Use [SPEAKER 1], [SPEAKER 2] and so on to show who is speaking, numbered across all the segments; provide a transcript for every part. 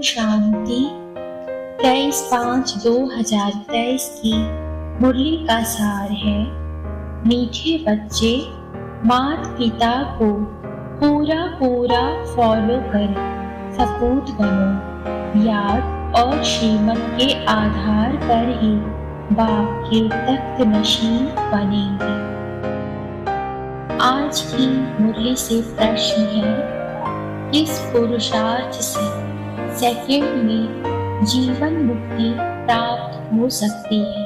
[SPEAKER 1] शांति। 23/5/2023 की मुरली का सार है, मीठे बच्चे माता पिता को पूरा फॉलो कर सपूत बनो। याद और श्रीमत के आधार पर ही बाप के तख्त नशीन बनेंगे। आज की मुरली से प्रश्न है, किस पुरुषार्थ से सेकंड में जीवन मुक्ति प्राप्त हो सकती है?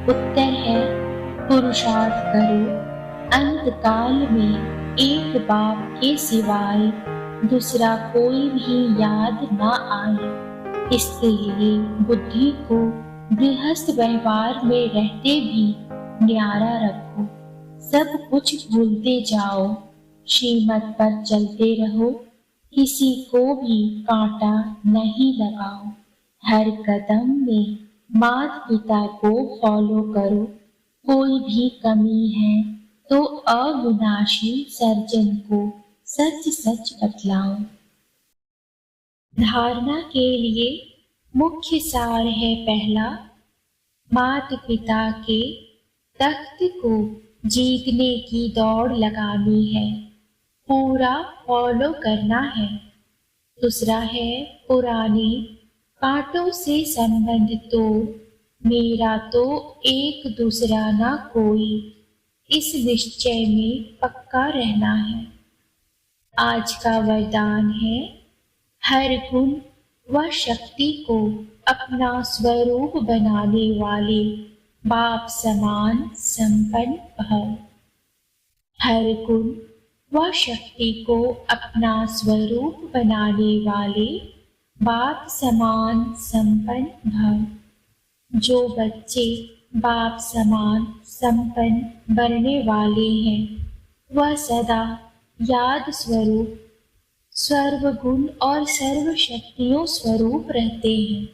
[SPEAKER 1] उत्तर है, पुरुषार्थ करो, अंत काल में एक बाप के सिवाय दूसरा कोई भी याद न आए। इसके लिए बुद्धि को गृहस्थ व्यवहार में रहते भी न्यारा रखो। सब कुछ भूलते जाओ, श्रीमत पर चलते रहो, किसी को भी कांटा नहीं लगाओ। हर कदम में माता पिता को फॉलो करो। कोई भी कमी है तो अविनाशी सर्जन को सच सच बतलाओ। धारणा के लिए मुख्य सार है, पहला, माता पिता के तख्त को जीतने की दौड़ लगानी है, पूरा फॉलो करना है। दूसरा है, पुराने कांटों से संबंध तोड़, मेरा तो एक दूसरा ना कोई, इस निश्चय में पक्का रहना है। आज का वरदान है, हर गुण व शक्ति को अपना स्वरूप बनाने वाले बाप समान संपन्न भव। हर गुण व शक्ति को अपना स्वरूप बनाने वाले बाप समान संपन्न भव। जो बच्चे बाप समान संपन्न बनने वाले हैं, वह सदा याद स्वरूप, सर्वगुण और सर्व शक्तियों स्वरूप रहते हैं।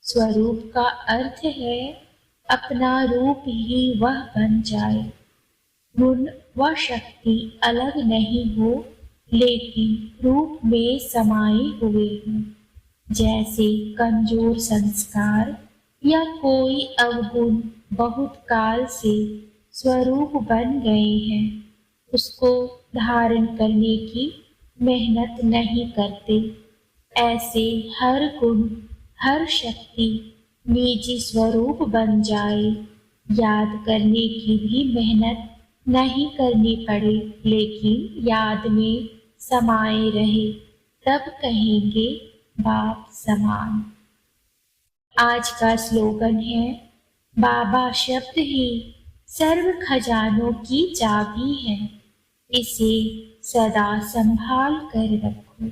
[SPEAKER 1] स्वरूप का अर्थ है अपना रूप ही वह बन जाए। गुण व शक्ति अलग नहीं हो, लेकिन रूप में समाये हुए हों। जैसे कमजोर संस्कार या कोई अवगुण बहुत काल से स्वरूप बन गए हैं, उसको धारण करने की मेहनत नहीं करते। ऐसे हर गुण हर शक्ति निजी स्वरूप बन जाए, याद करने की भी मेहनत नहीं करनी पड़े, लेकिन याद में समाये रहे, तब कहेंगे बाप समान। आज का स्लोगन है, बाबा शब्द ही सर्व खजानों की चाबी है, इसे सदा संभाल कर रखो।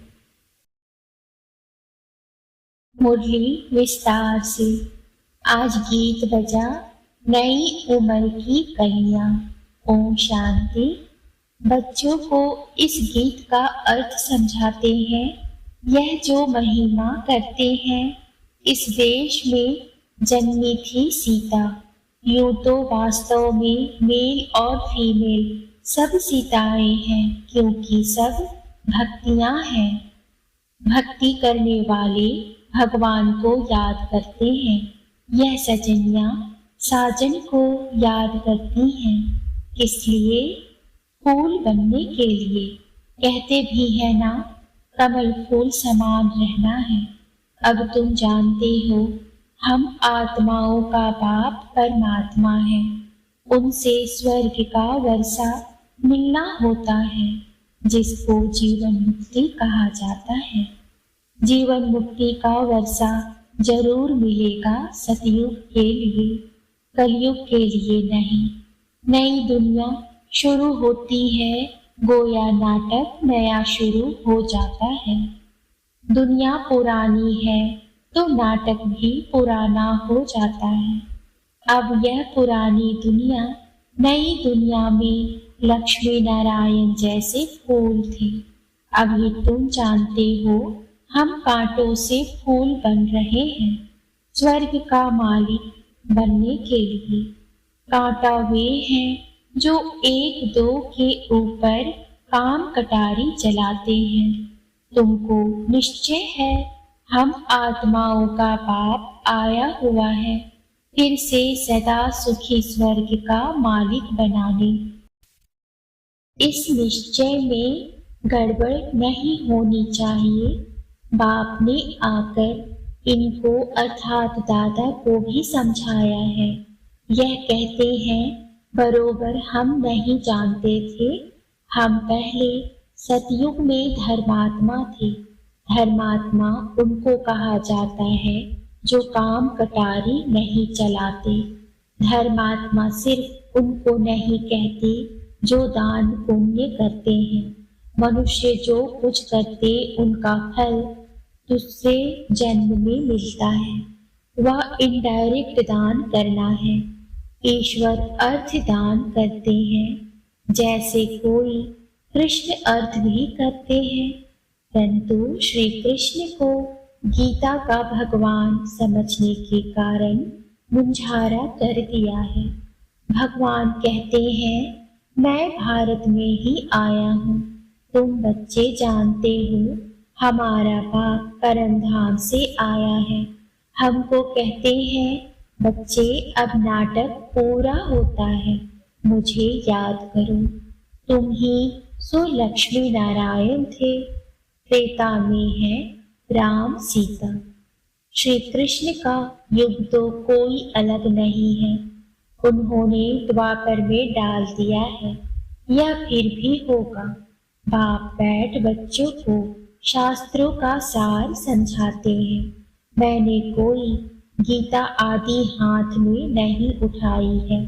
[SPEAKER 1] मुरली विस्तार से। आज गीत बजा, नई उम्र की कलियां। ओम शांति। बच्चों को इस गीत का अर्थ समझाते हैं। यह जो महिमा करते हैं, इस देश में जन्मी थी सीता। यूं तो वास्तव में मेल और फीमेल सब सीताएं हैं, क्योंकि सब भक्तियां हैं। भक्ति करने वाले भगवान को याद करते हैं। यह सजनियां साजन को याद करती हैं। इसलिए फूल बनने के लिए कहते भी है ना, कमल फूल समान रहना है। अब तुम जानते हो, हम आत्माओं का बाप परमात्मा है। उनसे स्वर्ग का वर्षा मिलना होता है, जिसको जीवन मुक्ति कहा जाता है। जीवन मुक्ति का वर्षा जरूर मिलेगा सतयुग के लिए, कलयुग के लिए नहीं। नई दुनिया शुरू होती है, गोया नाटक नया शुरू हो जाता है। दुनिया पुरानी है तो नाटक भी पुराना हो जाता है। अब यह पुरानी दुनिया नई दुनिया में लक्ष्मी नारायण जैसे फूल थे। अभी तुम जानते हो, हम कांटों से फूल बन रहे हैं स्वर्ग का मालिक बनने के लिए। कांटा वे हैं जो एक दो के ऊपर काम कटारी चलाते हैं। तुमको निश्चय है हम आत्माओं का बाप आया हुआ है, फिर से सदा सुखी स्वर्ग का मालिक बनाने। इस निश्चय में गड़बड़ नहीं होनी चाहिए। बाप ने आकर इनको अर्थात दादा को भी समझाया है। यह कहते हैं, बरोबर हम नहीं जानते थे, हम पहले सतयुग में धर्मात्मा थे। धर्मात्मा उनको कहा जाता है जो काम कटारी नहीं चलाते। धर्मात्मा सिर्फ उनको नहीं कहते जो दान पुण्य करते हैं। मनुष्य जो कुछ करते उनका फल दूसरे जन्म में मिलता है, वह इनडायरेक्ट दान करना है। ईश्वर अर्थ दान करते हैं, जैसे कोई कृष्ण अर्थ भी करते हैं, परंतु श्री कृष्ण को गीता का भगवान समझने के कारण मुंझारा कर दिया है। भगवान कहते हैं, मैं भारत में ही आया हूँ। तुम बच्चे जानते हो हमारा बाप परम धाम से आया है। हमको कहते हैं, बच्चे अब नाटक पूरा होता है, मुझे याद करो। तुम ही सो लक्ष्मी नारायण थे। त्रेता में है राम सीता। श्री कृष्ण का युग तो कोई अलग नहीं है, उन्होंने द्वापर में डाल दिया है, या फिर भी होगा। बाप बैठ बच्चों को शास्त्रों का सार समझाते हैं। मैंने कोई गीता आदि हाथ में नहीं उठाई है,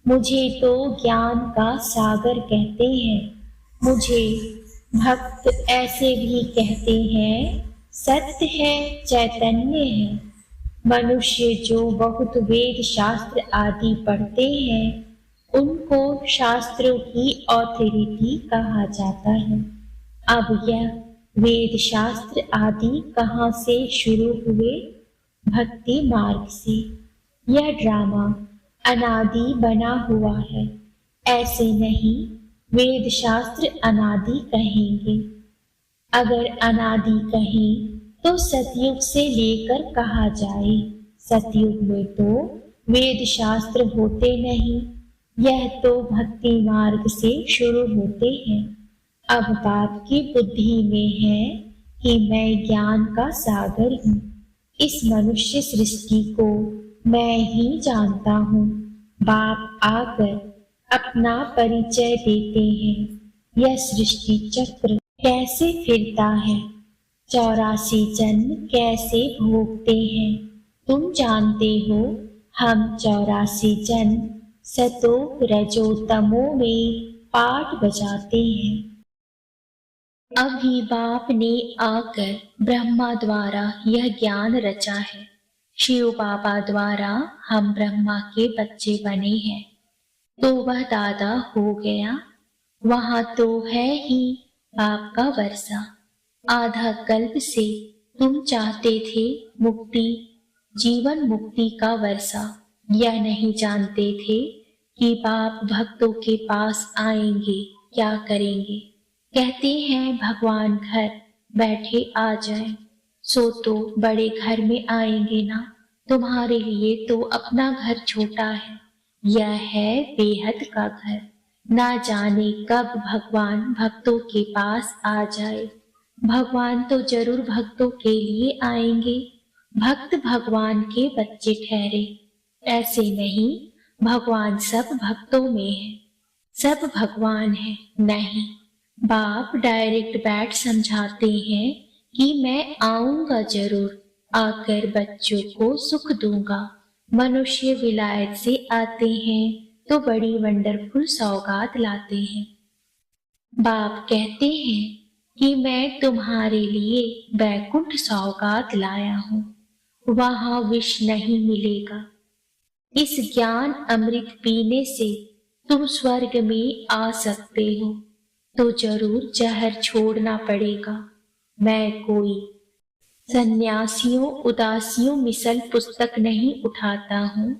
[SPEAKER 1] मुझे तो ज्ञान का सागर कहते हैं। मुझे भक्त ऐसे भी कहते हैं, सत्य है चैतन्य है। मनुष्य जो बहुत वेद शास्त्र आदि पढ़ते हैं, उनको शास्त्रों की ऑथोरिटी कहा जाता है। अब यह वेद शास्त्र आदि कहाँ से शुरू हुए? भक्ति मार्ग से। यह ड्रामा अनादि बना हुआ है। ऐसे नहीं वेद शास्त्र अनादि कहेंगे। अगर अनादि कहें तो सतयुग से लेकर कहा जाए। सतयुग में तो वेद शास्त्र होते नहीं, यह तो भक्ति मार्ग से शुरू होते हैं। अब बाप की बुद्धि में है कि मैं ज्ञान का सागर हूँ, इस मनुष्य सृष्टि को मैं ही जानता हूँ। बाप आकर अपना परिचय देते हैं। यह सृष्टि चक्र कैसे फिरता है, 84 जन्म कैसे भोगते हैं, तुम जानते हो। हम 84 जन्म सतो रजो तमो में पाठ बजाते हैं। अभी बाप ने आकर ब्रह्मा द्वारा यह ज्ञान रचा है। शिव बाबा द्वारा हम ब्रह्मा के बच्चे बने हैं, तो वह दादा हो गया। वहां तो है ही बाप का वर्षा। आधा कल्प से तुम चाहते थे मुक्ति, जीवन मुक्ति का वर्षा। यह नहीं जानते थे कि बाप भक्तों के पास आएंगे, क्या करेंगे। कहते हैं भगवान घर बैठे आ जाए, सो तो बड़े घर में आएंगे ना। तुम्हारे लिए तो अपना घर छोटा है, यह है बेहद का घर। ना जाने कब भगवान भक्तों के पास आ जाए। भगवान तो जरूर भक्तों के लिए आएंगे। भक्त भगवान के बच्चे ठहरे। ऐसे नहीं भगवान सब भक्तों में है, सब भगवान है, नहीं। बाप डायरेक्ट बैठ समझाते हैं कि मैं आऊंगा जरूर, आकर बच्चों को सुख दूंगा। मनुष्य विलायत से आते हैं तो बड़ी वंडरफुल सौगात लाते हैं। बाप कहते हैं कि मैं तुम्हारे लिए बैकुंठ सौगात लाया हूँ, वहां विष नहीं मिलेगा। इस ज्ञान अमृत पीने से तुम स्वर्ग में आ सकते हो, तो जरूर जहर छोड़ना पड़ेगा। मैं कोई सन्यासियों उदासियों मिसल पुस्तक नहीं उठाता हूँ।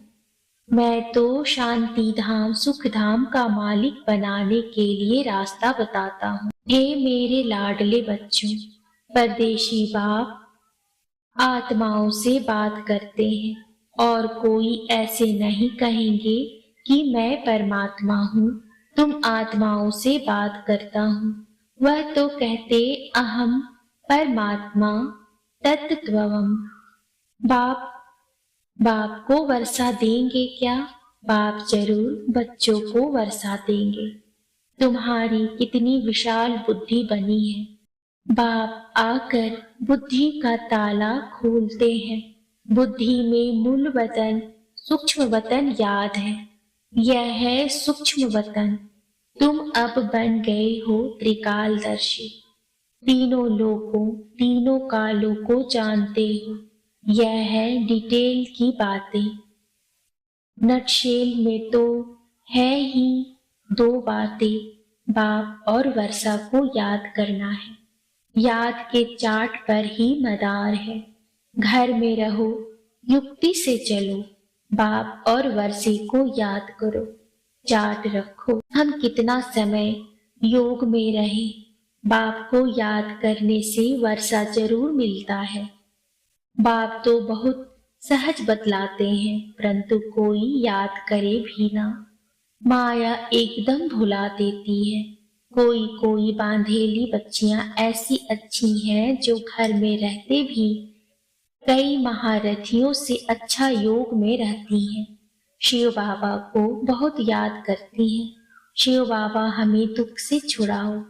[SPEAKER 1] मैं तो शांति धाम सुख धाम का मालिक बनाने के लिए रास्ता बताता हूँ। हे मेरे लाडले बच्चों, परदेशी बाप आत्माओं से बात करते हैं और कोई ऐसे नहीं कहेंगे कि मैं परमात्मा हूँ, तुम आत्माओं से बात करता हूँ। वह तो कहते अहम परमात्मा तत्त्वम्। बाप बाप को वर्षा देंगे क्या? बाप जरूर बच्चों को वर्षा देंगे। तुम्हारी कितनी विशाल बुद्धि बनी है। बाप आकर बुद्धि का ताला खोलते हैं। बुद्धि में मूल वतन सूक्ष्म वतन याद है। यह है सूक्ष्म वतन। तुम अब बन गए हो त्रिकालदर्शी। तीनों लोकों तीनों कालों को जानते हो। यह है डिटेल की बातें। नटशेल में तो है ही दो बातें, बाप और वर्षा को याद करना है। याद के चार्ट पर ही मदार है। घर में रहो, युक्ति से चलो, बाप और वर्षे को याद करो। चार्ट रखो, हम कितना समय योग में रहे। बाप को याद करने से वर्षा जरूर मिलता है। बाप तो बहुत सहज बतलाते हैं, परंतु कोई याद करे भी ना। माया एकदम भुला देती है। कोई कोई बांधेली बच्चियां ऐसी अच्छी हैं जो घर में रहते भी कई महारथियों से अच्छा योग में रहती हैं। शिव बाबा को बहुत याद करती हैं। शिव बाबा हमें दुख से छुड़ाओ।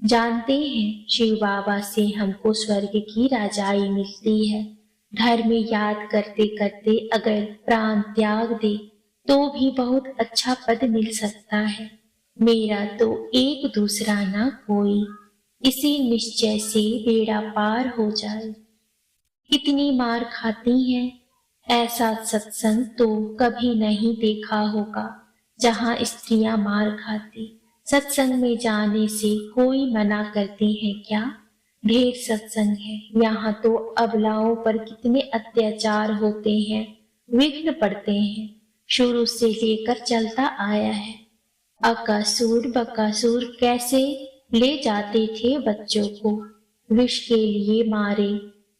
[SPEAKER 1] जानते हैं शिव बाबा से हमको स्वर्ग की राजाई मिलती है। घर में याद करते करते अगर प्राण त्याग दे तो भी बहुत अच्छा पद मिल सकता है। मेरा तो एक दूसरा ना कोई, इसी निश्चय से बेड़ा पार हो जाए। कितनी मार खाती हैं, ऐसा सत्संग तो कभी नहीं देखा होगा जहाँ स्त्रियां मार खाती। सत्संग में जाने से कोई मना करते हैं क्या? ढेर सत्संग है। यहाँ तो अबलाओं पर कितने अत्याचार होते हैं, विघ्न पड़ते हैं। शुरू से लेकर चलता आया है। अकासुर बकासुर कैसे ले जाते थे बच्चों को, विष के लिए मारे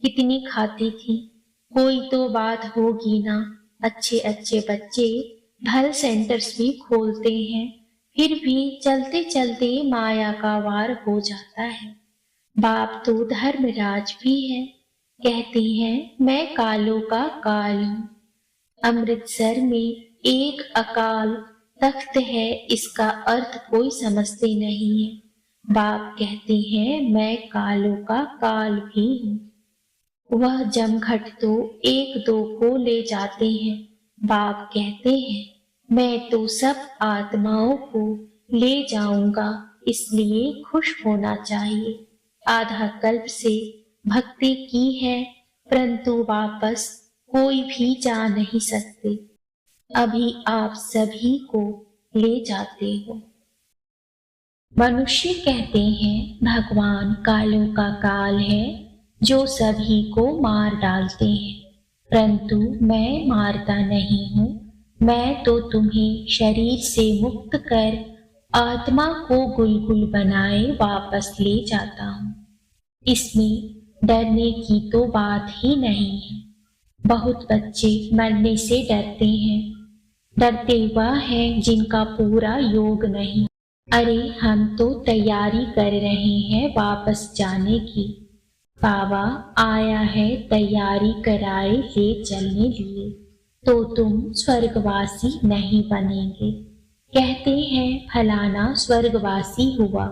[SPEAKER 1] कितनी खाती थी। कोई तो बात होगी ना। अच्छे अच्छे बच्चे भल सेंटर्स भी खोलते हैं, फिर भी चलते चलते माया का वार हो जाता है। बाप तो धर्मराज भी है। कहते हैं मैं कालों का काल हूँ। अमृतसर में एक अकाल तख्त है, इसका अर्थ कोई समझते नहीं है। बाप कहते हैं मैं कालों का काल भी हूँ। वह जमघट तो एक दो को ले जाते हैं। बाप कहते हैं मैं तो सब आत्माओं को ले जाऊंगा, इसलिए खुश होना चाहिए। आधा कल्प से भक्ति की है, परंतु वापस कोई भी जा नहीं सकते। अभी आप सभी को ले जाते हो। मनुष्य कहते हैं भगवान कालों का काल है जो सभी को मार डालते हैं, परंतु मैं मारता नहीं हूँ। मैं तो तुम्हें शरीर से मुक्त कर आत्मा को गुलगुल बनाए वापस ले जाता हूँ। इसमें डरने की तो बात ही नहीं है। बहुत बच्चे मरने से डरते हैं। डरते वह है जिनका पूरा योग नहीं। अरे हम तो तैयारी कर रहे हैं वापस जाने की। बाबा आया है तैयारी कराए ले चलने लिए, तो तुम स्वर्गवासी नहीं बनेंगे। कहते हैं फलाना स्वर्गवासी हुआ,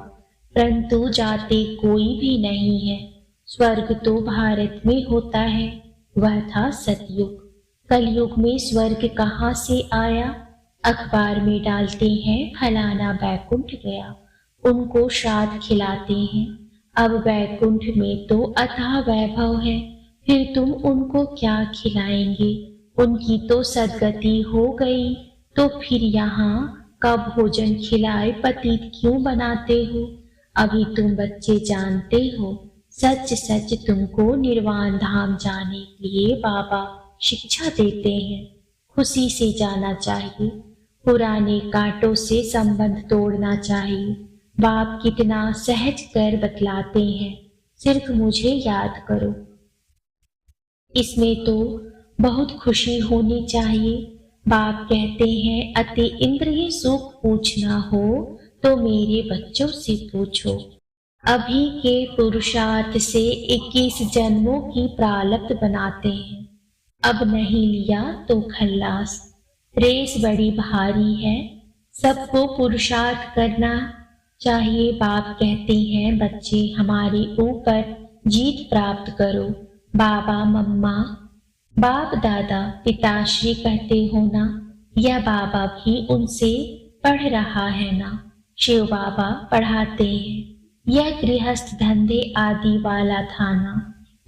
[SPEAKER 1] परंतु जाते कोई भी नहीं है। स्वर्ग तो भारत में होता है, वह था सतयुग। कलयुग में स्वर्ग कहाँ से आया? अखबार में डालते हैं फलाना बैकुंठ गया, उनको श्राद्ध खिलाते हैं। अब बैकुंठ में तो अथाह वैभव है, फिर तुम उनको क्या खिलाएंगे? उनकी तो सदगति हो गई, तो फिर यहाँ का भोजन खिलाए पतित क्यों बनाते हो? अभी तुम बच्चे जानते हो, सच सच तुमको निर्वाण धाम जाने के लिए बाबा शिक्षा देते हैं। खुशी से जाना चाहिए, पुराने कांटों से संबंध तोड़ना चाहिए। बाप कितना सहज कर बतलाते हैं, सिर्फ मुझे याद करो। इसमें तो बहुत खुशी होनी चाहिए। बाप कहते हैं अति इंद्रिय सुख पूछना हो तो मेरे बच्चों से पूछो। अभी के पुरुषार्थ से 21 जन्मों की प्रारब्ध बनाते हैं। अब नहीं लिया तो खल्लास। रेस बड़ी भारी है, सबको पुरुषार्थ करना चाहिए। बाप कहते हैं बच्चे हमारे ऊपर जीत प्राप्त करो। बाबा मम्मा बाप दादा पिताश्री कहते हो ना, यह बाबा भी उनसे पढ़ रहा है ना। शिव बाबा पढ़ाते हैं यह गृहस्थ धंधे आदि वाला था ना।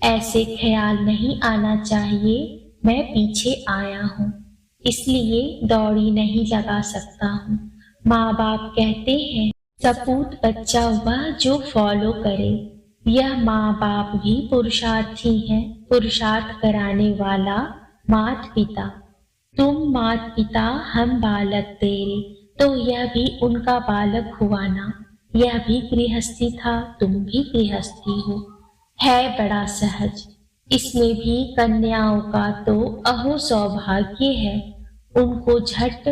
[SPEAKER 1] ऐसे ख्याल नहीं आना चाहिए मैं पीछे आया हूँ इसलिए दौड़ी नहीं लगा सकता हूँ। माँ बाप कहते हैं सपूत बच्चा वह जो फॉलो करे। यह माँ बाप भी पुरुषार्थी हैं, पुरुषार्थ कराने वाला मात पिता। तुम मात पिता हम बालक तेरे, तो यह भी उनका बालक हुआ ना। यह भी गृहस्थी था, तुम भी गृहस्थी हो। है बड़ा सहज, इसमें भी कन्याओं का तो अहो सौभाग्य है, उनको झट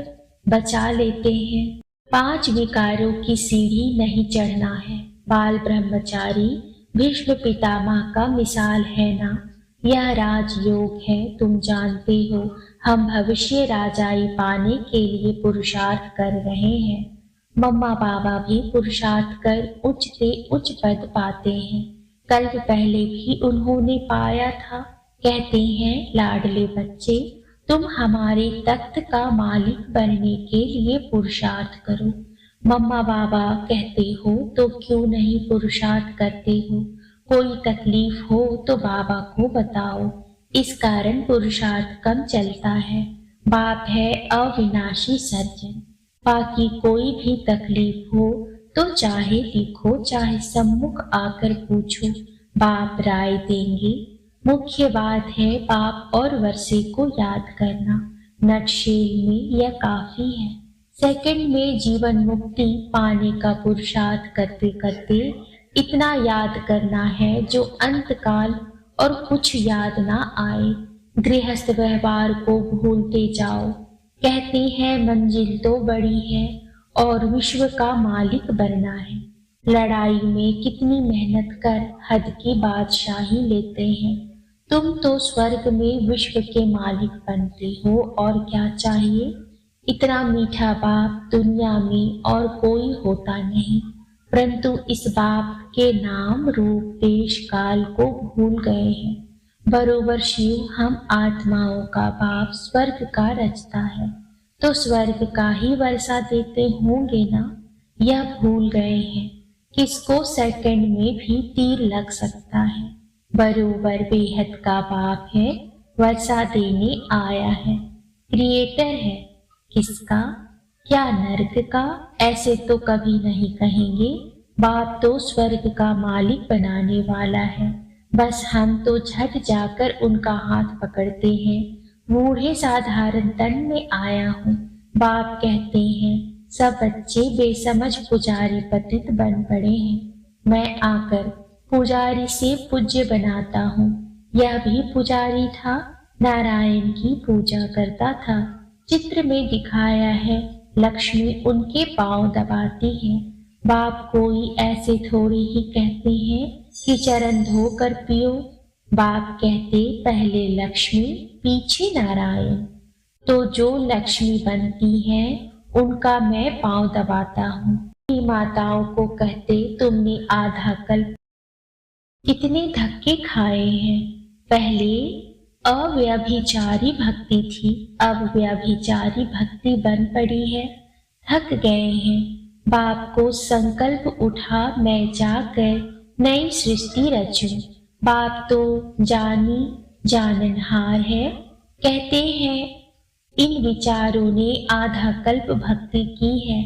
[SPEAKER 1] बचा लेते हैं। 5 विकारों की सीढ़ी नहीं चढ़ना है। बाल ब्रह्मचारी भीष्म पितामह का मिसाल है ना। यह राजयोग है, तुम जानते हो। हम भविष्य राजाई पाने के लिए पुरुषार्थ कर रहे हैं। मम्मा बाबा भी पुरुषार्थ कर उच्च से उच्च पद पाते हैं। कल्प पहले भी उन्होंने पाया था। कहते हैं लाडले बच्चे तुम हमारे तख्त का मालिक बनने के लिए पुरुषार्थ करो। मम्मा बाबा कहते हो तो क्यों नहीं पुरुषार्थ करते हो। कोई तकलीफ हो तो बाबा को बताओ, इस कारण पुरुषार्थ कम चलता है। बाप है अविनाशी सर्जन। बाकी कोई भी तकलीफ हो तो चाहे लिखो चाहे सम्मुख आकर पूछो, बाप राय देंगे। मुख्य बात है बाप और वर्षे को याद करना। नटशेल में यह काफी है। सेकंड में जीवन मुक्ति पाने का पुरुषार्थ करते करते इतना याद करना है जो अंत काल और कुछ याद ना आए। गृहस्थ व्यवहार को भूलते जाओ। कहते हैं मंजिल तो बड़ी है और विश्व का मालिक बनना है। लड़ाई में कितनी मेहनत कर हद की बादशाही लेते हैं। तुम तो स्वर्ग में विश्व के मालिक बनते हो और क्या चाहिए। इतना मीठा बाप दुनिया में और कोई होता नहीं, परंतु इस बाप के नाम रूप देश काल को भूल गए हैं। बरोबर शिव हम आत्माओं का बाप स्वर्ग का रचता है तो स्वर्ग का ही वर्षा देते होंगे ना। यह भूल गए हैं किसको सेकंड में भी तीर लग सकता है। बरोबर बेहद का बाप है, वर्षा देने आया है। क्रिएटर है किसका, क्या नर्क का। ऐसे तो कभी नहीं कहेंगे। बाप तो स्वर्ग का मालिक बनाने वाला है। बस हम तो झट जाकर उनका हाथ पकड़ते हैं। बूढ़े साधारण तन में आया हूँ। बाप कहते हैं सब बच्चे बेसमझ पुजारी पतित बन पड़े हैं। मैं आकर पुजारी से पूज्य बनाता हूँ। यह भी पुजारी था, नारायण की पूजा करता था। चित्र में दिखाया है लक्ष्मी उनके पांव दबाती है। बाप कोई ऐसे थोड़ी ही कहते हैं कि चरण धोकर पियो। बाप कहते पहले लक्ष्मी पीछे नारायण। तो जो लक्ष्मी बनती है उनका मैं पांव दबाता हूँ। माताओं को कहते तुमने आधा कल्प कितने धक्के खाए हैं। पहले अव्यभिचारी भक्ति थी, अब व्यभिचारी भक्ति बन पड़ी है। थक गए हैं। बाप को संकल्प उठा मैं जाकर नई सृष्टि रचूं। बाप तो जानी जाननहार है। कहते हैं इन विचारों ने आधा कल्प भक्ति की है,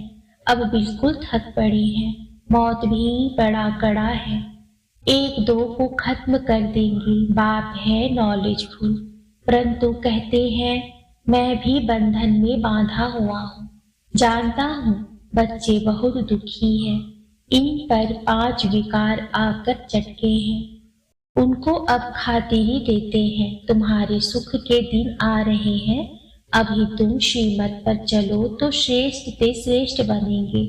[SPEAKER 1] अब बिल्कुल थक पड़े हैं। मौत भी बड़ा कड़ा है, 1-2 को खत्म कर देंगे। बाप है नॉलेजफुल, परंतु कहते हैं मैं भी बंधन में बांधा हुआ हूँ। जानता हूँ बच्चे बहुत दुखी हैं, इन पर 5 विकार आकर चटके हैं। उनको अब खातिरी देते हैं। तुम्हारे सुख के दिन आ रहे हैं। अभी तुम श्रीमत पर चलो तो श्रेष्ठ ते श्रेष्ठ बनेंगे।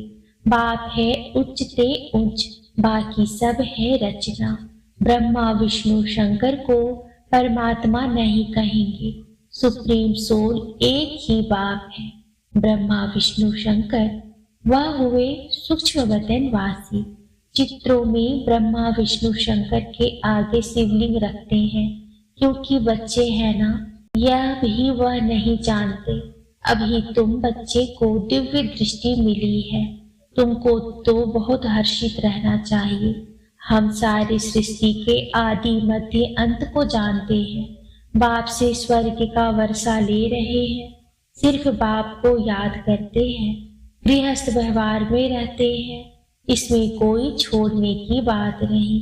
[SPEAKER 1] बाप है उच्च ते उच्च, बाकी सब है रचना। ब्रह्मा विष्णु शंकर को परमात्मा नहीं कहेंगे। सुप्रीम सोल एक ही बाप है। ब्रह्मा विष्णु शंकर वह हुए सूक्ष्म वतन वासी। चित्रों में ब्रह्मा विष्णु शंकर के आगे शिवलिंग रखते हैं, क्योंकि बच्चे हैं ना, यह भी वह नहीं जानते। अभी तुम बच्चे को दिव्य दृष्टि मिली है, तुमको तो बहुत हर्षित रहना चाहिए। हम सारी सृष्टि के आदि मध्य अंत को जानते हैं। बाप से स्वर्ग का वर्षा ले रहे हैं, सिर्फ बाप को याद करते हैं, गृहस्थ व्यवहार में रहते हैं। इसमें कोई छोड़ने की बात नहीं।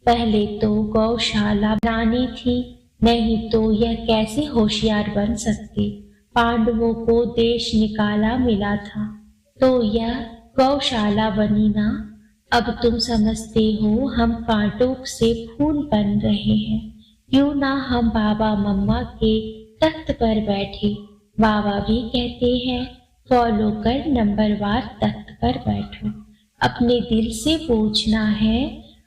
[SPEAKER 1] पहले तो गौशाला बनानी थी, नहीं तो यह कैसे होशियार बन सकते। पांडवों को देश निकाला मिला था तो यह गौशाला बनी ना। अब तुम समझते हो हम कांटों से फूल बन रहे हैं। क्यों ना हम बाबा मम्मा के तख्त पर बैठे। बाबा भी कहते हैं फॉलो कर नंबरवार तख्त पर बैठो। अपने दिल से पूछना है।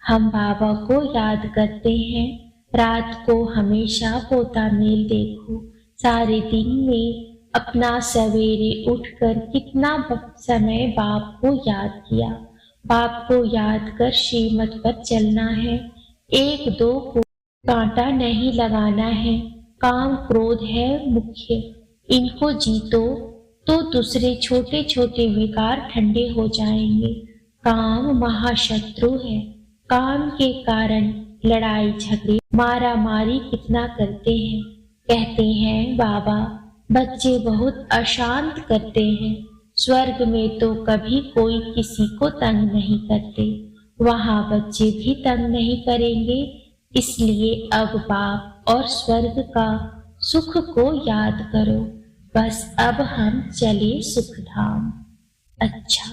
[SPEAKER 1] हम बाबा को याद करते हैं। रात को हमेशा पोता मेल देखो। सारे दिन में अपना सवेरे उठकर कितना समय बाप को याद किया। बाप को याद कर श्रीमत पर चलना है। एक दो को कांटा नहीं लगाना है। काम क्रोध है मुख्य, इनको जीतो तो दूसरे छोटे छोटे विकार ठंडे हो जाएंगे। काम महाशत्रु है। काम के कारण लड़ाई झगड़े मारा मारी कितना करते हैं। कहते हैं बाबा बच्चे बहुत अशांत करते हैं। स्वर्ग में तो कभी कोई किसी को तंग नहीं करते, वहां बच्चे भी तंग नहीं करेंगे। इसलिए अब बाप और स्वर्ग का सुख को याद करो। बस अब हम चले सुखधाम। अच्छा,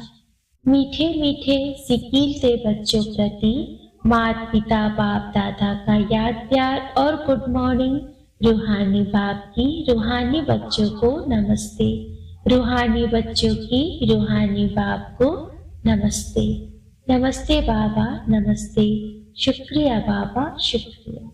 [SPEAKER 1] मीठे मीठे सिकीलते बच्चों प्रति माता पिता बाप दादा का याद प्यार और गुड मॉर्निंग। रूहानी बाप की रूहानी बच्चों को नमस्ते। रूहानी बच्चों की रूहानी बाप को नमस्ते। नमस्ते बाबा, नमस्ते। शुक्रिया बाबा, शुक्रिया।